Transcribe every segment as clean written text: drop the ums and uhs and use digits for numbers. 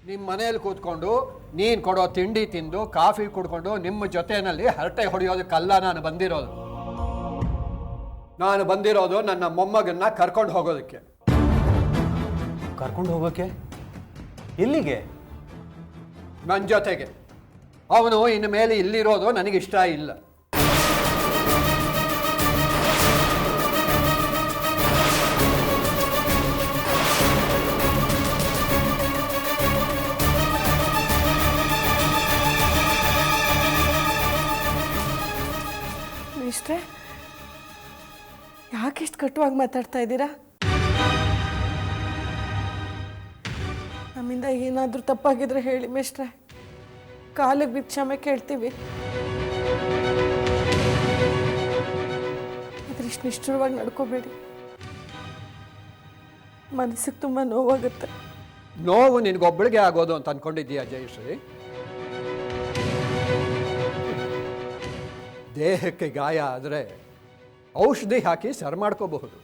ನಿಮ್ಮ ಮನೆಯಲ್ಲಿ ಕೂತ್ಕೊಂಡು ನೀನು ಕೊಡೋ ತಿಂಡಿ ತಿಂದು ಕಾಫಿ ಕುಡ್ಕೊಂಡು ನಿಮ್ಮ ಜೊತೆಯಲ್ಲಿ ಹರಟೆ ಹೊಡೆಯೋದಕ್ಕಲ್ಲ ನಾನು ಬಂದಿರೋದು. ನಾನು ಬಂದಿರೋದು ನನ್ನ ಮೊಮ್ಮಗನ್ನ ಕರ್ಕೊಂಡು ಹೋಗೋದಕ್ಕೆ. ಕರ್ಕೊಂಡು ಹೋಗೋಕ್ಕೆ? ಎಲ್ಲಿಗೆ? ನನ್ನ ಜೊತೆಗೆ. ಅವನು ಇನ್ನು ಮೇಲೆ ಇಲ್ಲಿರೋದು ನನಗಿಷ್ಟ ಇಲ್ಲ. ಮಿಸ್ಟ್ರೆ, ಯಾಕಿಷ್ಟು ಕಟುವಾಗಿ ಮಾತಾಡ್ತಾ ಇದ್ದೀರಾ? ನಮ್ಮಿಂದ ಏನಾದರೂ ತಪ್ಪಾಗಿದ್ರೆ ಹೇಳಿ ಮಿಸ್ಟ್ರೆ, ಕಾಲಿಗೆ ಬಿದ್ದು ಕ್ಷಮೆ ಕೇಳ್ತೀವಿ. ಆದ್ರೆ ಇಷ್ಟು ನಿಷ್ಠುರವಾಗಿ ನಡ್ಕೋಬೇಡಿ, ಮನಸ್ಸಿಗೆ ತುಂಬ ನೋವಾಗುತ್ತೆ. ನೋವು ನಿನಗೊಬ್ಬಳಿಗೆ ಆಗೋದು ಅಂತ ಅನ್ಕೊಂಡಿದ್ದೀಯಾ ಜಯಶ್ರೀ? ದೇಹಕ್ಕೆ ಗಾಯ ಆದರೆ ಔಷಧಿ ಹಾಕಿ ಸರಿ ಮಾಡ್ಕೋಬಹುದು.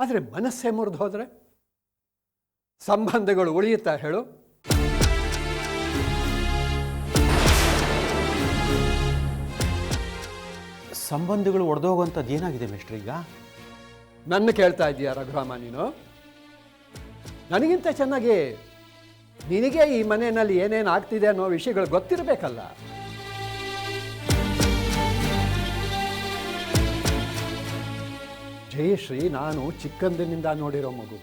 ಆದರೆ ಮನಸ್ಸೇ ಮುರಿದು ಹೋದರೆ ಸಂಬಂಧಗಳು ಉಳಿಯುತ್ತಾ ಹೇಳು? ಸಂಬಂಧಗಳು ಒಡೆದೋಗುವಂಥದ್ದು ಏನಾಗಿದೆ ಮಿಸ್ಟ್ರಿ ಈಗ? ನನ್ನ ಕೇಳ್ತಾ ಇದ್ದೀಯಾ ರಘುರಾಮ ನೀನು? ನನಗಿಂತ ಚೆನ್ನಾಗಿ ನಿನಗೆ ಈ ಮನೆಯಲ್ಲಿ ಏನೇನು ಆಗ್ತಿದೆ ಅನ್ನೋ ವಿಷಯಗಳು ಗೊತ್ತಿರಬೇಕಲ್ಲ. ಜಯಶ್ರೀ ನಾನು ಚಿಕ್ಕಂದಿನಿಂದ ನೋಡಿರೋ ಮಗು,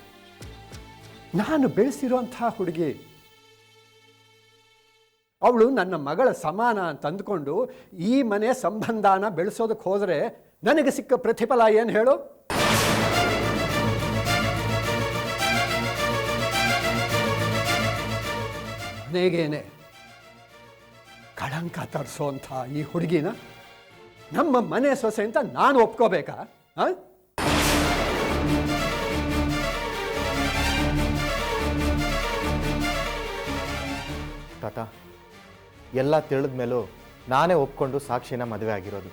ನಾನು ಬೆಳೆಸಿರೋಂಥ ಹುಡುಗಿ. ಅವಳು ನನ್ನ ಮಗಳ ಸಮಾನ ಅಂತ ಅಂದ್ಕೊಂಡು ಈ ಮನೆ ಸಂಬಂಧನ ಬೆಳೆಸೋದಕ್ಕೆ ಹೋದರೆ ನನಗೆ ಸಿಕ್ಕ ಪ್ರತಿಫಲ ಏನು ಹೇಳು? ಮನೆಗೇನೆ ಕಳಂಕ ತರಿಸೋಂಥ ಈ ಹುಡುಗಿನ ನಮ್ಮ ಮನೆ ಸೊಸೆ ಅಂತ ನಾನು ಒಪ್ಕೋಬೇಕಾ? ತಾತ, ಎಲ್ಲ ತಿಳಿದ ಮೇಲೂ ನಾನೇ ಒಪ್ಕೊಂಡು ಸಾಕ್ಷಿನ ಮದುವೆ ಆಗಿರೋದು.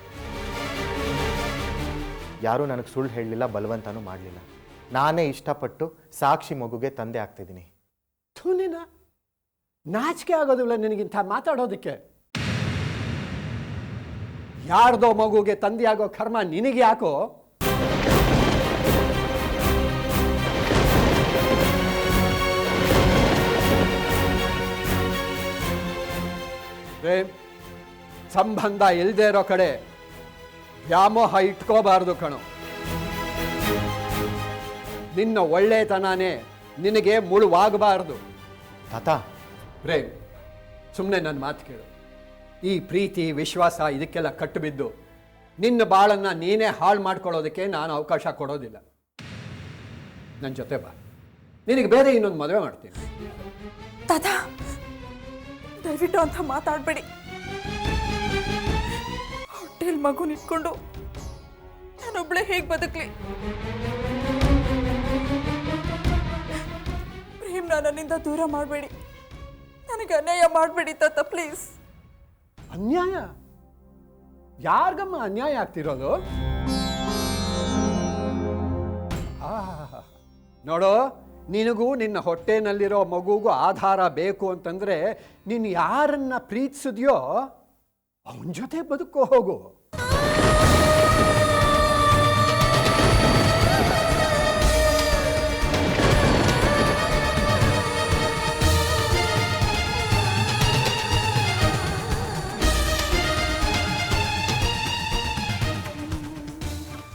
ಯಾರೂ ನನಗೆ ಸುಳ್ಳು ಹೇಳಲಿಲ್ಲ, ಬಲವಂತನೂ ಮಾಡಲಿಲ್ಲ. ನಾನೇ ಇಷ್ಟಪಟ್ಟು ಸಾಕ್ಷಿ ಮಗುಗೆ ತಂದೆ ಆಗ್ತಿದ್ದೀನಿ. ಥೂನಿನ ನಾಚಿಕೆ ಆಗೋದಿಲ್ಲ ನಿನಗಿಂತ ಮಾತಾಡೋದಕ್ಕೆ? ಯಾರ್ದೋ ಮಗುಗೆ ತಂದೆ ಆಗೋ ಕರ್ಮ ನಿನಗೆ ಯಾಕೋ? ಸಂಬಂಧ ಇಲ್ಲದೆ ಇರೋ ಕಡೆ ವ್ಯಾಮೋಹ ಇಟ್ಕೋಬಾರ್ದು ಕಣೋ. ನಿನ್ನ ಒಳ್ಳೆತನಾನೇ ನಿನಗೆ ಮುಳುವಾಗಬಾರ್ದು. ತಾತ, ಪ್ರೇಮ್, ಸುಮ್ಮನೆ ನನ್ನ ಮಾತು ಕೇಳು. ಈ ಪ್ರೀತಿ ವಿಶ್ವಾಸ ಇದಕ್ಕೆಲ್ಲ ಕಟ್ಟುಬಿದ್ದು ನಿನ್ನ ಬಾಳನ್ನು ನೀನೇ ಹಾಳು ಮಾಡ್ಕೊಳ್ಳೋದಕ್ಕೆ ನಾನು ಅವಕಾಶ ಕೊಡೋದಿಲ್ಲ. ನನ್ನ ಜೊತೆ ಬಾ, ನಿನಗೆ ಬೇರೆ ಇನ್ನೊಂದು ಮದುವೆ ಮಾಡ್ತೀನಿ. ತಾತ, ದಯವಿಟ್ಟು ಅಂತ ಮಾತಾಡಬೇಡಿ. ಹೊಟ್ಟೆಲ್ ಮಗುನ ಇಟ್ಕೊಂಡು ನಾನೊಬ್ಳೆ ಹೇಗೆ ಬದುಕಲಿ? ಪ್ರೇಮ್ನ ನನ್ನಿಂದ ದೂರ ಮಾಡಬೇಡಿ, ನನಗೆ ಅನ್ಯಾಯ ಮಾಡಬೇಡಿ ತಾತ, ಪ್ಲೀಸ್. ಅನ್ಯಾಯ? ಯಾರಿಗಮ್ಮ ಅನ್ಯಾಯ ಆಗ್ತಿರೋದು? ನೋಡೋ, ನಿನಗೂ ನಿನ್ನ ಹೊಟ್ಟೆನಲ್ಲಿರೋ ಮಗುಗೂ ಆಧಾರ ಬೇಕು ಅಂತಂದ್ರೆ ನೀನು ಯಾರನ್ನ ಪ್ರೀತಿಸಿದ್ಯೋ ಅವನ ಜೊತೆ ಬದುಕೋ ಹೋಗು.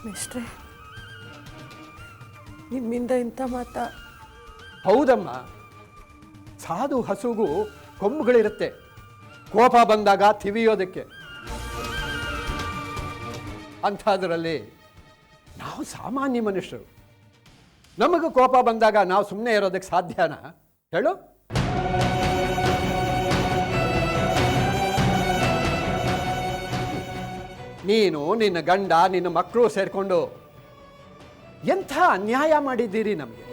ಮಿಸ್ಟ್ರೆ, ನಿಮ್ಮಿಂದ ಇಂಥ ಮಾತಾ? ಹೌದಮ್ಮ, ಸಾಧು ಹಸುಗೂ ಕೊಂಬುಗಳಿರುತ್ತೆ, ಕೋಪ ಬಂದಾಗ ತಿವಿಯೋದಕ್ಕೆ. ಅಂಥದ್ರಲ್ಲಿ ನಾವು ಸಾಮಾನ್ಯ ಮನುಷ್ಯರು, ನಮಗೆ ಕೋಪ ಬಂದಾಗ ನಾವು ಸುಮ್ಮನೆ ಇರೋದಕ್ಕೆ ಸಾಧ್ಯನಾ ಹೇಳು? ನೀನು, ನಿನ್ನ ಗಂಡ, ನಿನ್ನ ಮಕ್ಕಳು ಸೇರಿಕೊಂಡು ಎಂಥ ಅನ್ಯಾಯ ಮಾಡಿದ್ದೀರಿ ನಮಗೆ.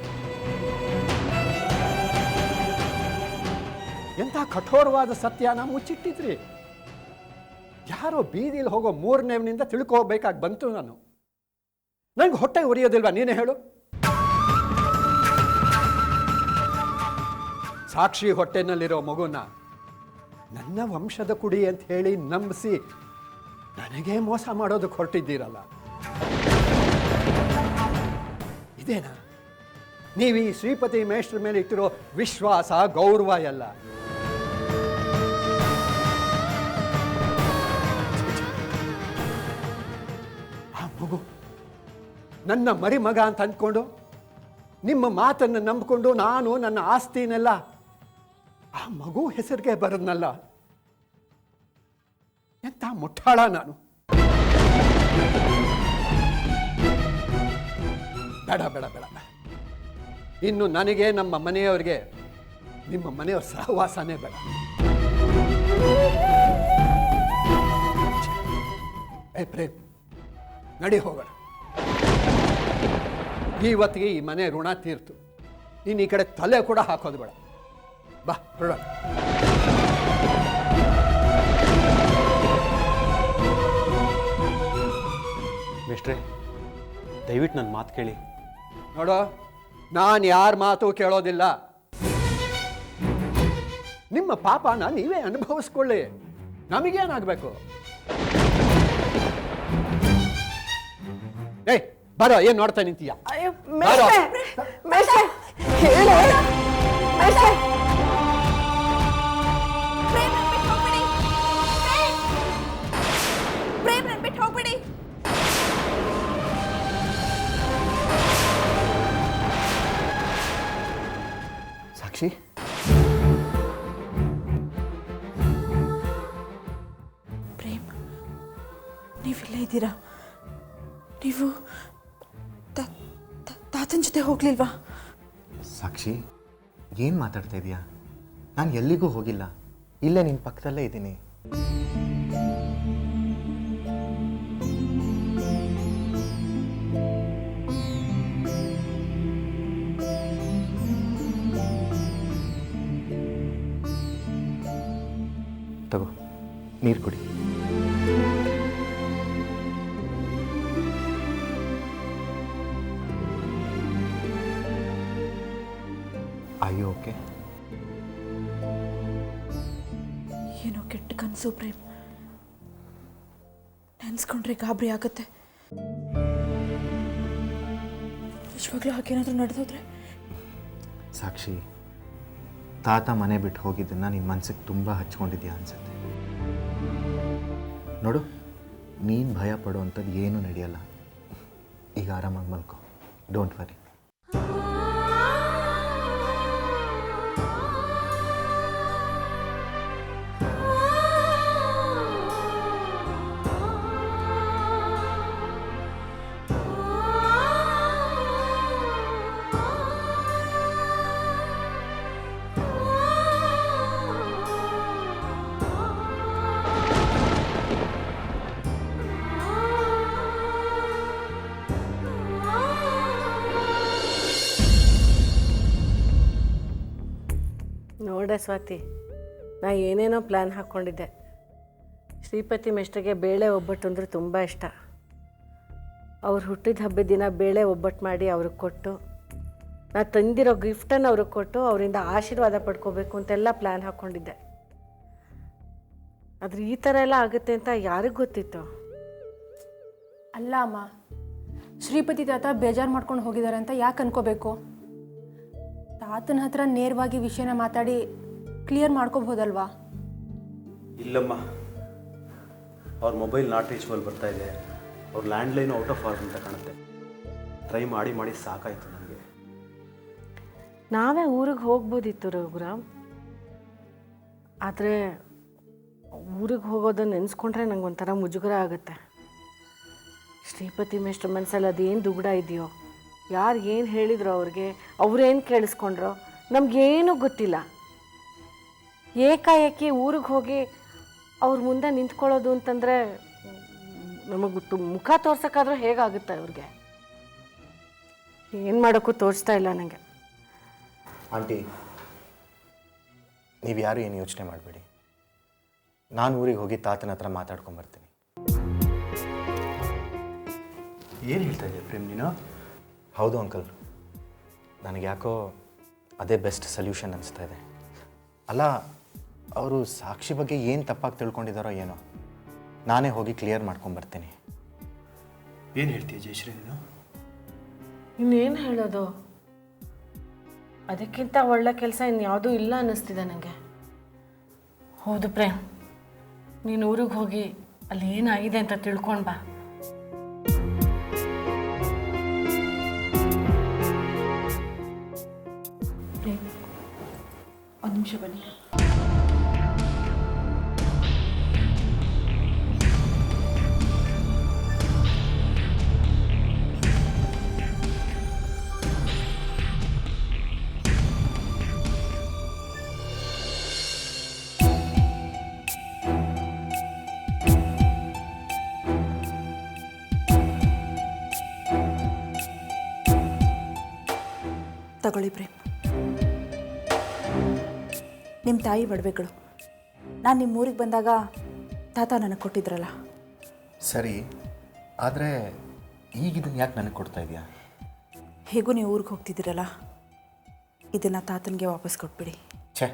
ಎಂಥ ಕಠೋರವಾದ ಸತ್ಯನ ಮುಚ್ಚಿಟ್ಟಿದ್ರಿ. ಯಾರೋ ಬೀದಿಲಿ ಹೋಗೋ ಮೂರನೇವನಿಂದ ತಿಳ್ಕೋಬೇಕಾಗಿ ಬಂತು ನಾನು. ನನಗೆ ಹೊಟ್ಟೆ ಉರಿಯೋದಿಲ್ವಾ ನೀನೇ ಹೇಳು? ಸಾಕ್ಷಿ ಹೊಟ್ಟೆನಲ್ಲಿರೋ ಮಗುನ ನನ್ನ ವಂಶದ ಕುಡಿ ಅಂತ ಹೇಳಿ ನಂಬಿಸಿ ನನಗೇ ಮೋಸ ಮಾಡೋದಕ್ಕೆ ಹೊರಟಿದ್ದೀರಲ್ಲ, ಇದೇನಾ ನೀವು ಈ ಶ್ರೀಪತಿ ಮೇಷ್ಟ್ರ ಮೇಲೆ ಇಟ್ಟಿರೋ ವಿಶ್ವಾಸ, ಗೌರವ ಎಲ್ಲ? ಆ ಮಗು ನನ್ನ ಮರಿಮಗ ಅಂತ ಅಂದ್ಕೊಂಡು ನಿಮ್ಮ ಮಾತನ್ನು ನಂಬಿಕೊಂಡು ನಾನು ನನ್ನ ಆಸ್ತಿನೆಲ್ಲ ಆ ಮಗು ಹೆಸರಿಗೆ ಬರೋದ್ನಲ್ಲ, ಎಂಥ ಮುಟ್ಟಾಳ ನಾನು. ಬೇಡ ಬೇಡ ಬೇಡ, ಇನ್ನು ನನಗೆ ನಮ್ಮ ಮನೆಯವರಿಗೆ ನಿಮ್ಮ ಮನೆಯವ್ರ ಸಹವಾಸನೇ ಬೇಡ. ಏ ಪ್ರೇಮ್, ನಡಿ ಹೋಗೋಣ. ಇವತ್ತಿಗೆ ಈ ಮನೆ ಋಣ ತೀರ್ತು. ನೀನು ಈ ಕಡೆ ತಲೆ ಕೂಡ ಹಾಕೋದು ಬೇಡ. ಬಾ ಹೊರಡ. ಮೇಷ್ಟ್ರೆ, ದಯವಿಟ್ಟು ನನ್ನ ಮಾತು ಕೇಳಿ. ನೋಡೋ, ನಾನು ಯಾರ ಮಾತು ಕೇಳೋದಿಲ್ಲ. ನಿಮ್ಮ ಪಾಪನ ನೀವೇ ಅನುಭವಿಸ್ಕೊಳ್ಳಿ, ನಮಗೇನಾಗಬೇಕು? ಏಯ್ ಬರೋ, ಏನು ನೋಡ್ತಾ ನಿಂತೀಯ? ಸಾಕ್ಷಿ, ಪ್ರೇಮ್, ನೀವಿಲ್ಲೇ ಇದ್ದೀರಾ? ನೀವು ತಾತನ ಜೊತೆ ಹೋಗ್ಲಿಲ್ವಾ? ಸಾಕ್ಷಿ, ಏನು ಮಾತಾಡ್ತಾ ಇದೀಯಾ? ನಾನು ಎಲ್ಲಿಗೂ ಹೋಗಿಲ್ಲ, ಇಲ್ಲೇ ನಿನ್ನ ಪಕ್ಕದಲ್ಲೇ ಇದ್ದೀನಿ. ತಗೋ, ನೀರು ಕುಡಿ. ಅಯ್ಯೋ, ಓಕೆ. ಏನೋ ಕೆಟ್ಟ ಕನಸು ಪ್ರೇಮ್, ನೆನ್ಸ್ಕೊಂಡ್ರೆ ಗಾಬರಿ ಆಗುತ್ತೆ. ನಿಜವಾಗ್ಲೂ ಹಾಗೇನಾದ್ರೂ ನಡೆದೋದ್ರೆ? ಸಾಕ್ಷಿ, ತಾತ ಮನೆ ಬಿಟ್ಟು ಹೋಗಿದ್ದನ್ನು ನಿನ್ನ ಮನಸ್ಸಿಗೆ ತುಂಬ ಹಚ್ಕೊಂಡಿದ್ಯಾ ಅನ್ಸುತ್ತೆ. ನೋಡು, ನೀನು ಭಯ ಪಡುವಂಥದ್ದು ಏನೂ ನಡೆಯಲ್ಲ. ಈಗ ಆರಾಮಾಗಿ ಮಲ್ಕೋ, ಡೋಂಟ್ ವರಿ. ನೋಡೆ ಸ್ವಾತಿ, ನಾ ಏನೇನೋ ಪ್ಲ್ಯಾನ್ ಹಾಕ್ಕೊಂಡಿದ್ದೆ. ಶ್ರೀಪತಿ ಮೇಷ್ಟ್ರಿಗೆ ಬೇಳೆ ಒಬ್ಬಟ್ಟು ಅಂದರೆ ತುಂಬ ಇಷ್ಟ. ಅವ್ರು ಹುಟ್ಟಿದ ಹಬ್ಬದ ದಿನ ಬೇಳೆ ಒಬ್ಬಟ್ಟು ಮಾಡಿ ಅವ್ರಿಗೆ ಕೊಟ್ಟು, ನಾ ತಂದಿರೋ ಗಿಫ್ಟನ್ನು ಅವ್ರಿಗೆ ಕೊಟ್ಟು ಅವರಿಂದ ಆಶೀರ್ವಾದ ಪಡ್ಕೋಬೇಕು ಅಂತೆಲ್ಲ ಪ್ಲ್ಯಾನ್ ಹಾಕ್ಕೊಂಡಿದ್ದೆ. ಆದರೆ ಈ ಥರ ಎಲ್ಲ ಆಗುತ್ತೆ ಅಂತ ಯಾರಿಗೆ ಗೊತ್ತಿತ್ತು? ಅಲ್ಲ ಅಮ್ಮ, ಶ್ರೀಪತಿ ತಾತ ಬೇಜಾರು ಮಾಡ್ಕೊಂಡು ಹೋಗಿದ್ದಾರೆ ಅಂತ ಯಾಕೆ ಅನ್ಕೋಬೇಕು? ತಾತನ ಹತ್ರ ನೇರವಾಗಿ ವಿಷಯನ ಮಾತಾಡಿ ಕ್ಲಿಯರ್ ಮಾಡ್ಕೋಬೋದಲ್ವಾ? ಇಲ್ಲಮ್ಮ, ಅವ್ರ ಮೊಬೈಲ್ ನಾಟ್ ರೀಚಬಲ್ ಬರ್ತಾ ಇದೆ. ಅವ್ರ ಲ್ಯಾಂಡ್ಲೈನು ಔಟ್ ಆಫ್ ಆರ್ಡರ್ ಅಂತ ಕಾಣುತ್ತೆ. ಟ್ರೈ ಮಾಡಿ ಮಾಡಿ ಸಾಕಾಯಿತು ನನಗೆ. ನಾವೇ ಊರಿಗೆ ಹೋಗ್ಬೋದಿತ್ತು ರಘುರಾಮ್, ಆದರೆ ಊರಿಗೆ ಹೋಗೋದನ್ನು ನೆನೆಸ್ಕೊಂಡ್ರೆ ನಂಗೆ ಒಂಥರ ಮುಜುಗರ ಆಗುತ್ತೆ. ಶ್ರೀಪತಿ ಮೇಷ್ಟ್ರ ಮನಸ್ಸಲ್ಲಿ ಅದೇನು ದುಗುಡ ಇದೆಯೋ, ಯಾರು ಏನು ಹೇಳಿದ್ರು ಅವ್ರಿಗೆ, ಅವ್ರೇನು ಕೇಳಿಸ್ಕೊಂಡ್ರೋ ನಮಗೇನೂ ಗೊತ್ತಿಲ್ಲ. ಏಕಾಏಕಿ ಊರಿಗೆ ಹೋಗಿ ಅವ್ರ ಮುಂದೆ ನಿಂತ್ಕೊಳ್ಳೋದು ಅಂತಂದರೆ ನಮಗೆ ಮುಖ ತೋರ್ಸೋಕ್ಕಾದ್ರೂ ಹೇಗಾಗುತ್ತೆ ಅವ್ರಿಗೆ? ಏನು ಮಾಡೋಕ್ಕೂ ತೋರಿಸ್ತಾ ಇಲ್ಲ ನನಗೆ. ಆಂಟಿ, ನೀವು ಯಾರು ಏನು ಯೋಚನೆ ಮಾಡಬೇಡಿ. ನಾನು ಊರಿಗೆ ಹೋಗಿ ತಾತನ ಹತ್ರ ಮಾತಾಡ್ಕೊಂಬರ್ತೀನಿ. ಏನು ಹೇಳ್ತಾ ಇದೆಯಾ ಪ್ರೇಮ್ ನೀನು? ಹೌದು ಅಂಕಲ್, ನನಗೆ ಯಾಕೋ ಅದೇ ಬೆಸ್ಟ್ ಸೊಲ್ಯೂಷನ್ ಅನಿಸ್ತಾ ಇದೆ. ಅಲ್ಲ, ಅವರು ಸಾಕ್ಷಿ ಬಗ್ಗೆ ಏನು ತಪ್ಪಾಗಿ ತಿಳ್ಕೊಂಡಿದ್ದಾರೋ ಏನೋ. ನಾನೇ ಹೋಗಿ ಕ್ಲಿಯರ್ ಮಾಡ್ಕೊಂಬರ್ತೀನಿ. ಏನು ಹೇಳ್ತೀಯ ಜಯಶ್ರೀ ನೀನು? ಇನ್ನೇನು ಹೇಳೋದು? ಅದಕ್ಕಿಂತ ಒಳ್ಳೆ ಕೆಲಸ ಇನ್ಯಾವುದೂ ಇಲ್ಲ ಅನ್ನಿಸ್ತಿದೆ ನನಗೆ. ಹೌದು ಪ್ರೇಮ್, ನೀನು ಊರಿಗೆ ಹೋಗಿ ಅಲ್ಲಿ ಏನಾಗಿದೆ ಅಂತ ತಿಳ್ಕೊಂಡು ಬಾ. ಪ್ರೇಮ್, ಒಂದು ನಿಮಿಷ ಬನ್ನಿ. ತಗೊಳ್ಳಿ ಪ್ರೇಮ್, ನಿಮ್ಮ ತಾಯಿ ಒಡವೆಗಳು. ನಾನು ನಿಮ್ಮ ಊರಿಗೆ ಬಂದಾಗ ತಾತ ನನಗೆ ಕೊಟ್ಟಿದ್ರಲ್ಲ. ಸರಿ, ಆದರೆ ಈಗ ಇದನ್ನು ಯಾಕೆ ನನಗೆ ಕೊಡ್ತಾ ಇದೆಯಾ? ಹೇಗೂ ನೀವು ಊರಿಗೆ ಹೋಗ್ತಿದ್ದೀರಲ್ಲ, ಇದನ್ನು ತಾತನಿಗೆ ವಾಪಸ್ ಕೊಟ್ಬಿಡಿ. ಛೇ,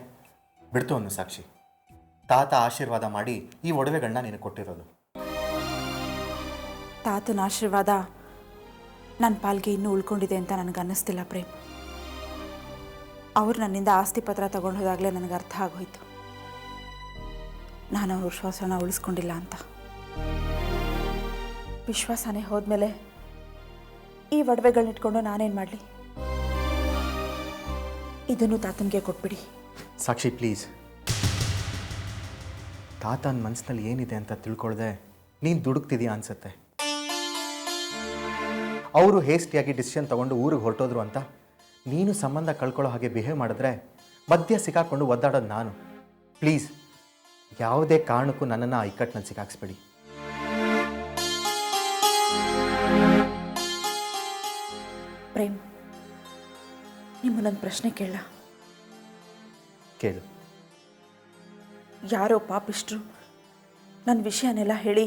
ಬಿಡ್ತು ಅನ್ನು ಸಾಕ್ಷಿ. ತಾತ ಆಶೀರ್ವಾದ ಮಾಡಿ ಈ ಒಡವೆಗಳನ್ನ ನಿನಗೆ ಕೊಟ್ಟಿರೋದು. ತಾತನ ಆಶೀರ್ವಾದ ನನ್ನ ಪಾಲ್ಗೆ ಇನ್ನೂ ಉಳ್ಕೊಂಡಿದೆ ಅಂತ ನನಗೆ ಅನ್ನಿಸ್ತಿಲ್ಲ ಪ್ರೇಮ್. ಅವ್ರು ನನ್ನಿಂದ ಆಸ್ತಿ ಪತ್ರ ತಗೊಂಡು ಹೋದಾಗಲೇ ನನಗೆ ಅರ್ಥ ಆಗೋಯ್ತು, ನಾನು ಅವ್ರ ವಿಶ್ವಾಸನ ಉಳಿಸ್ಕೊಂಡಿಲ್ಲ ಅಂತ. ವಿಶ್ವಾಸನೇ ಹೋದ್ಮೇಲೆ ಈ ಒಡವೆಗಳನ್ನಿಟ್ಕೊಂಡು ನಾನೇನು ಮಾಡಲಿ? ಇದನ್ನು ತಾತನಿಗೆ ಕೊಟ್ಬಿಡಿ. ಸಾಕ್ಷಿ ಪ್ಲೀಸ್, ತಾತನ ಮನಸ್ಸಿನಲ್ಲಿ ಏನಿದೆ ಅಂತ ತಿಳ್ಕೊಳ್ದೆ ನೀನು ದುಡುಕ್ತಿದೀಯ ಅನ್ಸುತ್ತೆ. ಅವರು ಹೇಸ್ಟಿಯಾಗಿ ಡಿಸಿಷನ್ ತಗೊಂಡು ಊರಿಗೆ ಹೊರಟೋದ್ರು ಅಂತ ನೀನು ಸಂಬಂಧ ಕಳ್ಕೊಳ್ಳೋ ಹಾಗೆ ಬಿಹೇವ್ ಮಾಡಿದ್ರೆ ಮಧ್ಯ ಸಿಕ್ಕಾಕೊಂಡು ಒದ್ದಾಡೋದು ನಾನು. ಪ್ಲೀಸ್, ಯಾವುದೇ ಕಾರಣಕ್ಕೂ ನನ್ನನ್ನು ಇಕ್ಕಟ್ಟಿನಲ್ಲಿ ಸಿಕ್ಕಾಕ್ಸ್ಬೇಡಿ. ಪ್ರೇಮ್, ನಿಮ್ಮನ್ನೊಂದು ಪ್ರಶ್ನೆ ಕೇಳ? ಕೇಳು. ಯಾರೋ ಪಾಪಿಷ್ಟ್ರು ನನ್ನ ವಿಷಯನೆಲ್ಲ ಹೇಳಿ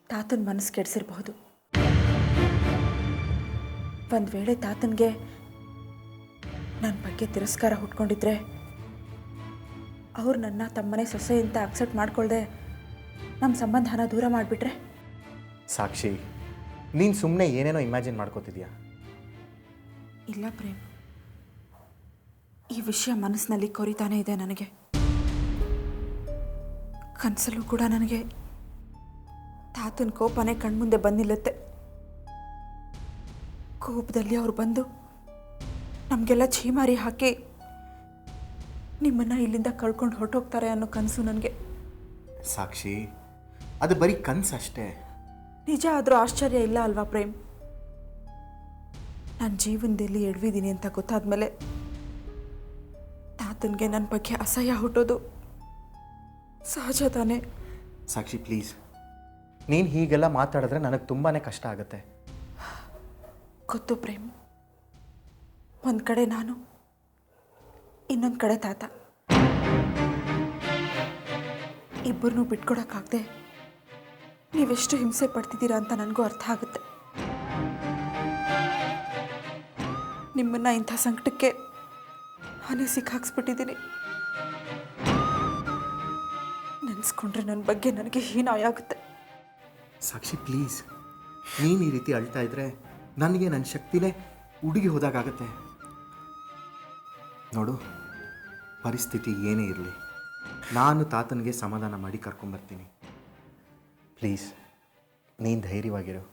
ತಾತನ ಮನಸ್ಸು ಕೆಡಿಸಿರಬಹುದು. ಒಂದು ವೇಳೆ ತಾತನಿಗೆ ನನ್ನ ಬಗ್ಗೆ ತಿರಸ್ಕಾರ ಹುಟ್ಕೊಂಡಿದ್ರೆ ಅವ್ರು ನನ್ನ ತಮ್ಮನೆ ಸೊಸೆ ಅಂತ ಅಕ್ಸೆಪ್ಟ್ ಮಾಡ್ಕೊಳ್ದೆ ನಮ್ಮ ಸಂಬಂಧನ ದೂರ ಮಾಡಿಬಿಟ್ರೆ? ಸಾಕ್ಷಿ, ನೀನು ಸುಮ್ಮನೆ ಏನೇನೋ ಇಮ್ಯಾಜಿನ್ ಮಾಡ್ಕೋತಿದ್ಯಾ. ಇಲ್ಲ ಪ್ರೇಮ್, ಈ ವಿಷಯ ಮನಸ್ಸಿನಲ್ಲಿ ಕೊರಿತಾನೇ ಇದೆ ನನಗೆ. ಕನಸಲ್ಲೂ ಕೂಡ ನನಗೆ ತಾತನ ಕೋಪನೇ ಕಣ್ಮುಂದೆ ಬಂದಿಲ್ಲತ್ತೆ. ಕೋಪದಲ್ಲಿ ಅವ್ರು ಬಂದು ನಮಗೆಲ್ಲ ಛೀಮಾರಿ ಹಾಕಿ ನಿಮ್ಮನ್ನು ಇಲ್ಲಿಂದ ಕಳ್ಕೊಂಡು ಹೊರಟೋಗ್ತಾರೆ ಅನ್ನೋ ಕನಸು ನನಗೆ. ಸಾಕ್ಷಿ, ಅದು ಬರೀ ಕನಸು ಅಷ್ಟೇ. ನಿಜ ಆದರೂ ಆಶ್ಚರ್ಯ ಇಲ್ಲ ಅಲ್ವಾ ಪ್ರೇಮ್? ನನ್ನ ಜೀವನದಲ್ಲಿ ಎಡವಿದ್ದೀನಿ ಅಂತ ಗೊತ್ತಾದ್ಮೇಲೆ ತಾತನಿಗೆ ನನ್ನ ಬಗ್ಗೆ ಅಸಹ್ಯ ಹುಟ್ಟೋದು ಸಹಜ ತಾನೇ? ಸಾಕ್ಷಿ ಪ್ಲೀಸ್, ನೀನು ಹೀಗೆಲ್ಲ ಮಾತಾಡಿದ್ರೆ ನನಗೆ ತುಂಬಾ ಕಷ್ಟ ಆಗುತ್ತೆ. ಗೊತ್ತು ಪ್ರೇಮ್, ಒಂದು ಕಡೆ ನಾನು, ಇನ್ನೊಂದು ಕಡೆ ತಾತ. ಇಬ್ಬರನ್ನೂ ಬಿಟ್ಕೊಡೋಕ್ಕಾಗದೆ ನೀವೆಷ್ಟು ಹಿಂಸೆ ಪಡ್ತಿದ್ದೀರಾ ಅಂತ ನನಗೂ ಅರ್ಥ ಆಗುತ್ತೆ. ನಿಮ್ಮನ್ನು ಇಂಥ ಸಂಕಟಕ್ಕೆ ನಾನೇ ಸಿಕ್ಕಾಕ್ಸ್ಬಿಟ್ಟಿದ್ದೀನಿ. ನೆನೆಸ್ಕೊಂಡ್ರೆ ನನ್ನ ಬಗ್ಗೆ ನನಗೆ ಹೀನಾಯ ಆಗುತ್ತೆ. ಸಾಕ್ಷಿ ಪ್ಲೀಸ್, ನೀನು ಈ ರೀತಿ ಅಳ್ತಾ ಇದ್ರೆ ನನಗೆ ನನ್ನ ಶಕ್ತಿನೇ ಉಡುಗಿ ಹೋದಾಗತ್ತೆ. ನೋಡು, ಪರಿಸ್ಥಿತಿ ಏನೇ ಇರಲಿ, ನಾನು ತಾತನಿಗೆ ಸಮಾಧಾನ ಮಾಡಿ ಕರ್ಕೊಂಬರ್ತೀನಿ. ಪ್ಲೀಸ್, ನೀನು ಧೈರ್ಯವಾಗಿರು.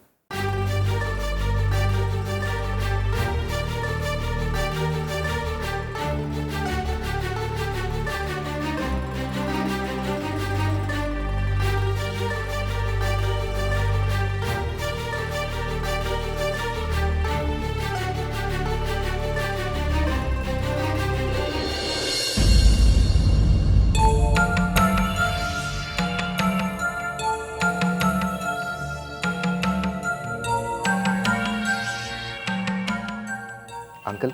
ಅಂಕಲ್,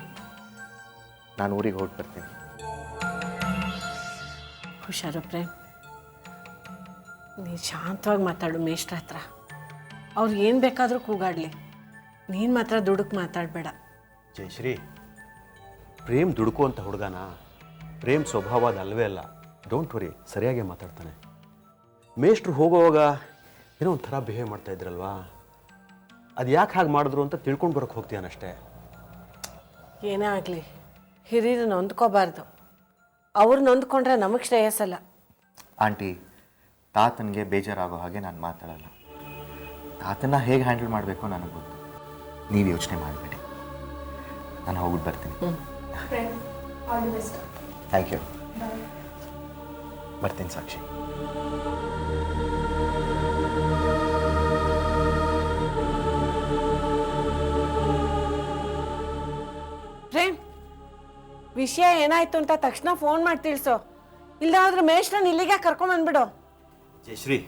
ನಾನು ಊರಿಗೆ ಹೊರಟು ಬರ್ತೀನಿ. ಹುಷಾರು ಪ್ರೇಮ್, ನೀನು ಶಾಂತವಾಗಿ ಮಾತಾಡು ಮೇಷ್ಟ್ರ ಹತ್ರ. ಅವ್ರು ಏನು ಬೇಕಾದರೂ ಕೂಗಾಡಲಿ, ನೀನು ಮಾತ್ರ ದುಡುಕ್ ಮಾತಾಡಬೇಡ. ಜಯಶ್ರೀ, ಪ್ರೇಮ್ ದುಡುಕು ಅಂತ ಹುಡುಗನ ಪ್ರೇಮ್ ಸ್ವಭಾವ ಅದು ಅಲ್ವೇ ಅಲ್ಲ. ಡೋಂಟ್ ವರಿ, ಸರಿಯಾಗಿ ಮಾತಾಡ್ತಾನೆ. ಮೇಷ್ಟ್ರು ಹೋಗುವಾಗ ಏನೋ ಒಂಥರ ಬಿಹೇವ್ ಮಾಡ್ತಾ ಇದ್ರಲ್ವಾ, ಅದು ಯಾಕೆ ಹಾಗೆ ಮಾಡಿದ್ರು ಅಂತ ತಿಳ್ಕೊಂಡು ಬರೋಕ್ಕೆ ಹೋಗ್ತೀಯಾನಷ್ಟೇ. ಏನೇ ಆಗಲಿ ಹಿರಿಯರು ನೊಂದ್ಕೋಬಾರ್ದು. ಅವ್ರು ನೊಂದ್ಕೊಂಡ್ರೆ ನಮಗೆ ಶ್ರೇಯಸ್ಸಲ್ಲ. ಆಂಟಿ, ತಾತನಿಗೆ ಬೇಜಾರಾಗೋ ಹಾಗೆ ನಾನು ಮಾತಾಡಲ್ಲ. ತಾತನ ಹೇಗೆ ಹ್ಯಾಂಡಲ್ ಮಾಡಬೇಕು ನನಗೆ ಗೊತ್ತು. ನೀವು ಯೋಚನೆ ಮಾಡಬೇಡಿ, ನಾನು ಹೋಗ್ಬಿಟ್ಟು ಬರ್ತೀನಿ. Thank you. ಬರ್ತೀನಿ ಸಾಕ್ಷಿ. ಪ್ರೇಮ್, ವಿಷಯ ಏನಾಯ್ತು ಅಂತ ತಕ್ಷಣ ಫೋನ್ ಮಾಡಿ ತಿಳಿಸೋ. ಇಲ್ಲಾಂದ್ರೆ ಮೇಷ್ಟ್ರನ್ನ ಇಲ್ಲಿಗೆ ಕರ್ಕೊಂಬಂದ್ಬಿಡು. ಜಯಶ್ರೀ,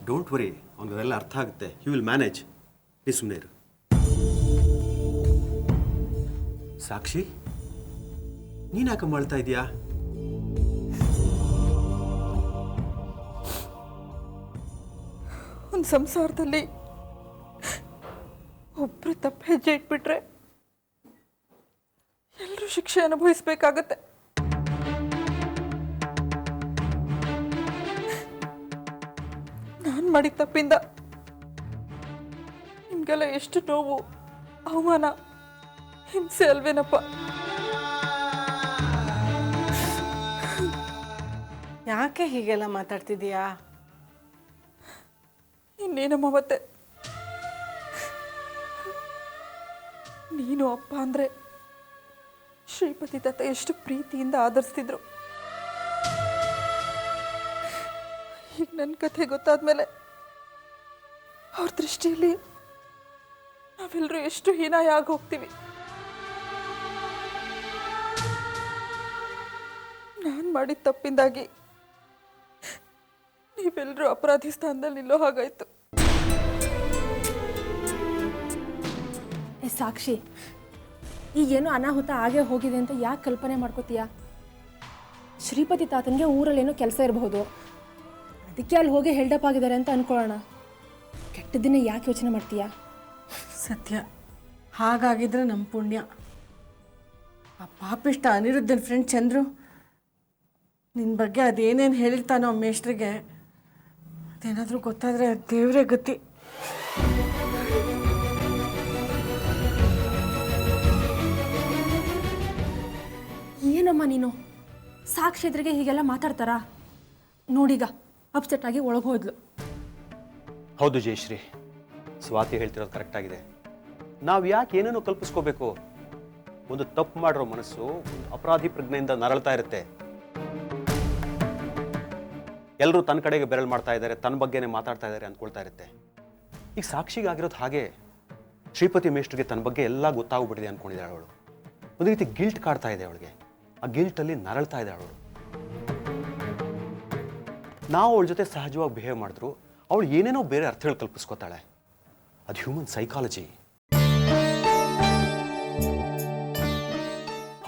ಡೋಂಟ್ ವರಿ, ಅವ್ನಿಗೆಲ್ಲ ಅರ್ಥ ಆಗುತ್ತೆ. He will manage. ನೀ ಸುಮ್ಮನೆ ಇರು. ಸಾಕ್ಷಿ, ನೀನು ಯಾಕೆ ಮಾಡ್ತಾ ಇದೀಯಾ? ಒಂದು ಸಂಸಾರದಲ್ಲಿ ಒಬ್ರು ತಪ್ಪು ಹೆಜ್ಜೆ ಇಟ್ಬಿಟ್ರೆ ಎಲ್ಲರೂ ಶಿಕ್ಷೆ ಅನುಭವಿಸ್ಬೇಕಾಗತ್ತೆ. ನಾನು ಮಾಡಿದ ತಪ್ಪಿಂದ ನಿಮ್ಗೆಲ್ಲ ಎಷ್ಟು ನೋವು, ಅವಮಾನ, ಹಿಂಸೆ ಅಲ್ವೇನಪ್ಪ. ಯಾಕೆ ಹೀಗೆಲ್ಲ ಮಾತಾಡ್ತಿದೀಯಾ? ಇನ್ನೇನಮ್ಮ ಮತ್ತೆ, ನೀನು ಅಪ್ಪ ಅಂದರೆ ಶ್ರೀಪತಿ ತಾತ ಎಷ್ಟು ಪ್ರೀತಿಯಿಂದ ಆದರಿಸ್ತಿದ್ರು. ಈಗ ನನ್ನ ಕಥೆ ಗೊತ್ತಾದ್ಮೇಲೆ ಅವ್ರ ದೃಷ್ಟಿಯಲ್ಲಿ ನಾವೆಲ್ಲರೂ ಎಷ್ಟು ಹೀನಾಯ ಆಗಿ ಹೋಗ್ತೀವಿ. ನಾನು ಮಾಡಿದ ತಪ್ಪಿಂದಾಗಿ ನೀವೆಲ್ಲರೂ ಅಪರಾಧಿ ಸ್ಥಾನದಲ್ಲಿ ನಿಲ್ಲೋ ಹಾಗಾಯ್ತು. ಸಾಕ್ಷಿ, ಈಗೇನು ಅನಾಹುತ ಆಗೇ ಹೋಗಿದೆ ಅಂತ ಯಾಕೆ ಕಲ್ಪನೆ ಮಾಡ್ಕೋತೀಯ? ಶ್ರೀಪತಿ ತಾತನಿಗೆ ಊರಲ್ಲೇನೋ ಕೆಲಸ ಇರಬಹುದು, ಅದಕ್ಕೆ ಅಲ್ಲಿ ಹೋಗಿ ಹೆಲ್ಡಪ್ ಆಗಿದ್ದಾರೆ ಅಂತ ಅನ್ಕೊಳ್ಳೋಣ. ಕೆಟ್ಟದನ್ನೇ ಯಾಕೆ ಯೋಚನೆ ಮಾಡ್ತೀಯಾ? ಸತ್ಯ, ಹಾಗಾಗಿದ್ರೆ ನಮ್ಮ ಪುಣ್ಯ. ಆ ಪಾಪಿಷ್ಟ ಅನಿರುದ್ಧನ ಫ್ರೆಂಡ್ ಚಂದ್ರು ನಿನ್ನ ಬಗ್ಗೆ ಅದೇನೇನು ಹೇಳಿರ್ತಾನೋ ಮೇಷ್ಟ್ರಿಗೆ, ಅದೇನಾದರೂ ಗೊತ್ತಾದರೆ ದೇವರೇ ಗತಿ. ಏನಮ್ಮ ನೀನು? ಸಾಕ್ಷಿ ಎದುರಿಗೆ ಹೀಗೆಲ್ಲ ಮಾತಾಡ್ತಾರಾ? ನೋಡೀಗ ಅಪ್ಸೆಟ್ ಆಗಿ ಒಳಗೆ ಹೋದ್ಲು. ಹೌದು ಜಯಶ್ರೀ, ಸ್ವಾತಿ ಹೇಳ್ತಿರೋದು ಕರೆಕ್ಟ್ ಆಗಿದೆ. ನಾವು ಯಾಕೆ ಏನೇನೋ ಕಲ್ಪಿಸ್ಕೋಬೇಕು? ಒಂದು ತಪ್ಪು ಮಾಡಿರೋ ಮನಸ್ಸು ಒಂದು ಅಪರಾಧಿ ಪ್ರಜ್ಞೆಯಿಂದ ನರಳ್ತಾ ಇರುತ್ತೆ. ಎಲ್ಲರೂ ತನ್ನ ಕಡೆಗೆ ಬೆರಳು ಮಾಡ್ತಾ ಇದ್ದಾರೆ, ತನ್ನ ಬಗ್ಗೆನೇ ಮಾತಾಡ್ತಾ ಇದ್ದಾರೆ ಅಂದ್ಕೊಳ್ತಾ ಇರುತ್ತೆ. ಈಗ ಸಾಕ್ಷಿಗಾಗಿರೋದು ಹಾಗೆ. ಶ್ರೀಪತಿ ಮೇಷ್ಟ್ರಿಗೆ ತನ್ನ ಬಗ್ಗೆ ಎಲ್ಲ ಗೊತ್ತಾಗ್ಬಿಟ್ಟಿದೆ ಅಂದ್ಕೊಂಡಿದ್ದಾಳೆ ಅವಳು. ಒಂದು ರೀತಿ ಗಿಲ್ಟ್ ಕಾಡ್ತಾ ಇದೆ ಅವಳಿಗೆ. ಆ ಗಿಲ್ಟಲ್ಲಿ ನರಳ್ತಾ ಇದೆ ಅವಳು. ನಾವು ಅವಳ ಜೊತೆ ಸಹಜವಾಗಿ ಬಿಹೇವ್ ಮಾಡಿದ್ರು ಅವಳು ಏನೇನೋ ಬೇರೆ ಅರ್ಥಗಳು ಕಲ್ಪಿಸ್ಕೊತಾಳೆ. ಅದು ಹ್ಯೂಮನ್ ಸೈಕಾಲಜಿ.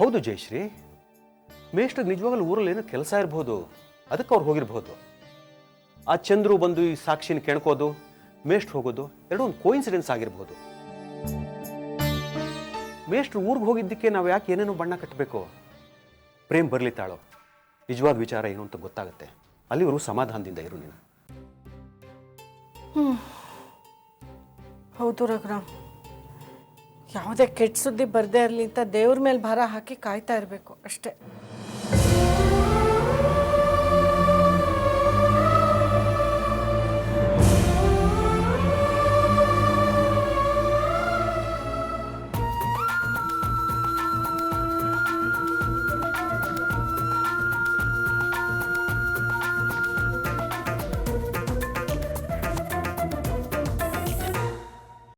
ಹೌದು ಜಯಶ್ರೀ, ಮೇಷ್ಟ್ರಿಗೆ ನಿಜವಾಗಲೂ ಊರಲ್ಲಿ ಏನೋ ಕೆಲಸ ಇರಬಹುದು, ಅದಕ್ಕೆ ಅವ್ರು ಹೋಗಿರ್ಬೋದು. ಆ ಚಂದ್ರು ಬಂದು ಈ ಸಾಕ್ಷಿನ ಕೆಣ್ಕೋದು, ಮೇಷ್ಟ್ರು ಹೋಗೋದು ಎರಡೂ ಒಂದು ಕೋಇನ್ಸಿಡೆನ್ಸ್ ಆಗಿರ್ಬೋದು. ಮೇಷ್ಟ್ರು ಊರಿಗೆ ಹೋಗಿದ್ದಕ್ಕೆ ನಾವು ಯಾಕೆ ಏನೇನೋ ಬಣ್ಣ ಕಟ್ಟಬೇಕು? ಪ್ರೇಮ್ ಬರ್ಲಿತ್ತಾಳೋ, ನಿಜವಾದ ವಿಚಾರ ಏನು ಅಂತ ಗೊತ್ತಾಗುತ್ತೆ. ಅಲ್ಲಿವರು ಸಮಾಧಾನದಿಂದ ಇರು ನೀನು. ಹೌದು ರಘುರಾಮ್, ಯಾವುದೇ ಕೆಟ್ಟ ಸುದ್ದಿ ಬರದೇ ಇರಲಿ ಅಂತ ದೇವ್ರ ಮೇಲೆ ಭಾರ ಹಾಕಿ ಕಾಯ್ತಾ ಇರಬೇಕು ಅಷ್ಟೇ.